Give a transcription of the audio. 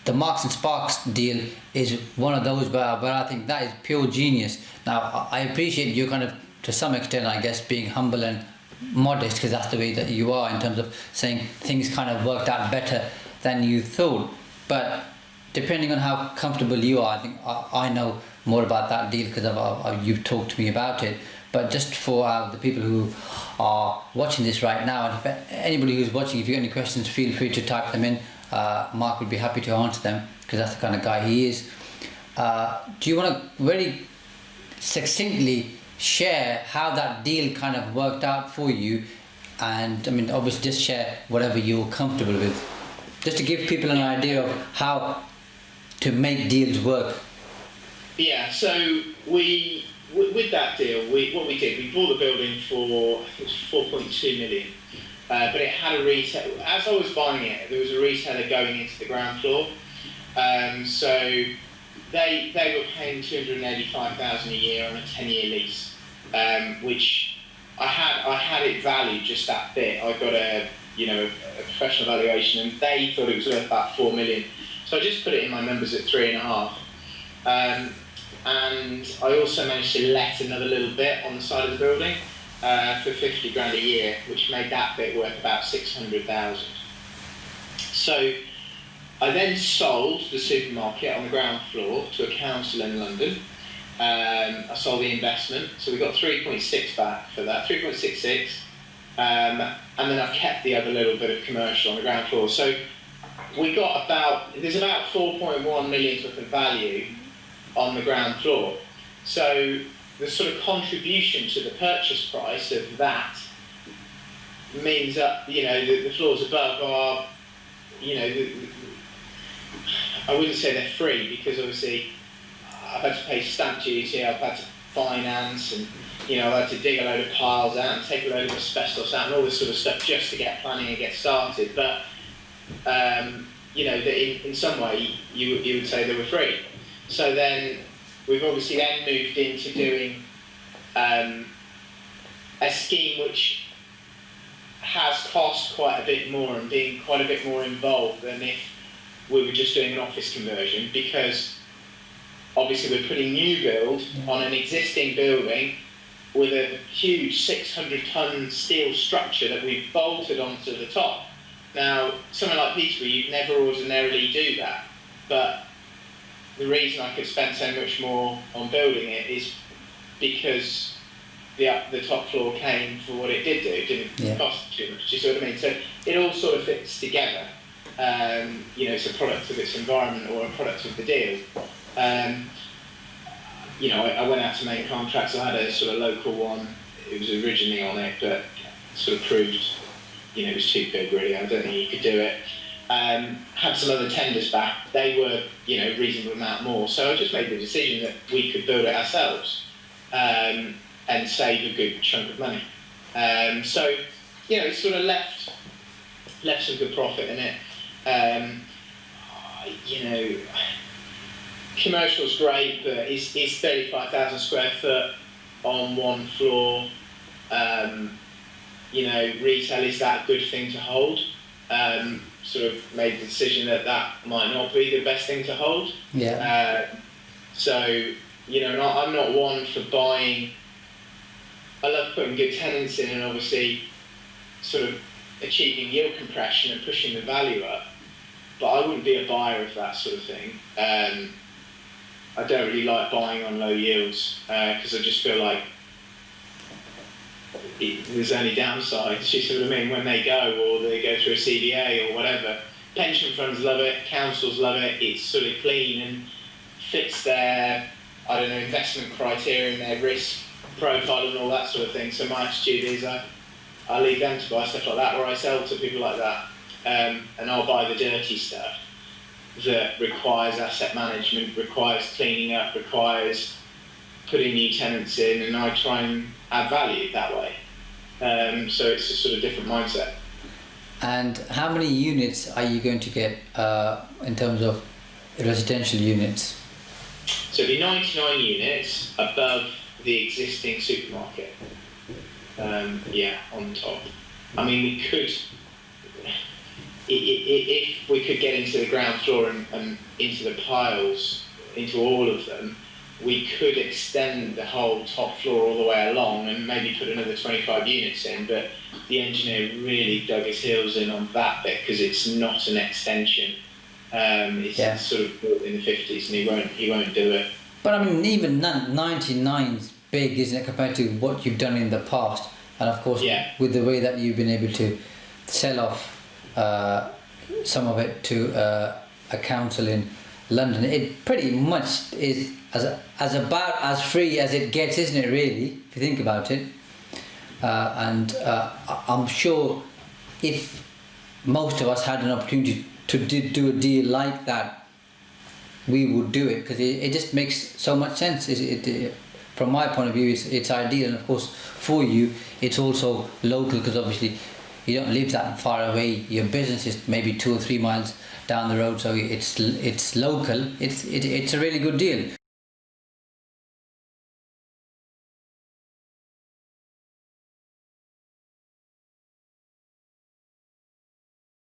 the Marks and Sparks deal is one of those where I think that is pure genius. Now, I appreciate you kind of, to some extent, I guess, being humble and modest, because that's the way that you are in terms of saying things kind of worked out better than you thought. But depending on how comfortable you are, I think I know more about that deal because you've talked to me about it. But just for the people who are watching this right now, and if anybody who's watching, if you've got any questions, feel free to type them in. Mark would be happy to answer them because that's the kind of guy he is. Do you want to very succinctly share how that deal kind of worked out for you? And I mean, obviously just share whatever you're comfortable with, just to give people an idea of how to make deals work. Yeah, so with that deal, what we did, we bought the building for, I think it was 4.2 million, but it had a retail, as I was buying it, there was a retailer going into the ground floor, so they were paying 285,000 a year on a 10-year lease, which I had it valued just that bit. I got a professional valuation, and they thought it was worth about 4 million. So I just put it in my numbers at 3.5. And I also managed to let another little bit on the side of the building for 50 grand a year, which made that bit worth about 600,000. So I then sold the supermarket on the ground floor to a council in London. I sold the investment, so we got 3.6 back for that, 3.66, and then I've kept the other little bit of commercial on the ground floor. So we got there's about 4.1 million worth of value on the ground floor. So the sort of contribution to the purchase price of that means that, the floors above are, I wouldn't say they're free, because obviously I've had to pay stamp duty, I've had to finance, and I've had to dig a load of piles out and take a load of asbestos out and all this sort of stuff just to get planning and get started. But that in some way you would say they were free. So then we've obviously then moved into doing a scheme which has cost quite a bit more and being quite a bit more involved than if we were just doing an office conversion, because obviously we're putting new build on an existing building with a huge 600-ton steel structure that we've bolted onto the top. Now, somewhere like Peterborough, you'd never ordinarily do that, but the reason I could spend so much more on building it is because the top floor came for what it did do. It didn't cost too much. Do you see what I mean? So it all sort of fits together. It's a product of its environment or a product of the deal. I went out to make contracts. I had a sort of local one. It was originally on it, but sort of proved, it was too big really. I don't think you could do it. Had some other tenders back. They were, reasonable amount more. So I just made the decision that we could build it ourselves and save a good chunk of money. So it sort of left some good profit in it. Commercial's great, but it's 35,000 square foot on one floor. Retail, is that a good thing to hold? Sort of made the decision that might not be the best thing to hold. I'm not one for buying. I love putting good tenants in and obviously sort of achieving yield compression and pushing the value up, but I wouldn't be a buyer of that sort of thing. I don't really like buying on low yields because I just feel like there's only downsides, you see what I mean, when they go, or they go through a CDA or whatever. Pension funds love it, councils love it, it's sort of clean and fits their, investment criteria and their risk profile and all that sort of thing. So my attitude is I leave them to buy stuff like that, or I sell to people like that, and I'll buy the dirty stuff that requires asset management, requires cleaning up, requires putting new tenants in, and I try and add value that way. So it's a sort of different mindset. And how many units are you going to get in terms of residential units? So it'll be 99 units above the existing supermarket. On top. I mean, if we could get into the ground floor and into the piles, into all of them, we could extend the whole top floor all the way along and maybe put another 25 units in, but the engineer really dug his heels in on that bit because it's not an extension. It's sort of built in the 50s and he won't do it. But I mean, even 99's big, isn't it, compared to what you've done in the past? And of course, with the way that you've been able to sell off some of it to a council in London, it pretty much is as about as free as it gets, isn't it, really, if you think about it? And I'm sure if most of us had an opportunity to do a deal like that, we would do it, because it just makes so much sense. From my point of view, it's ideal, and of course for you it's also local, because obviously you don't live that far away. Your business is maybe 2 or 3 miles down the road, so it's local. It's a really good deal.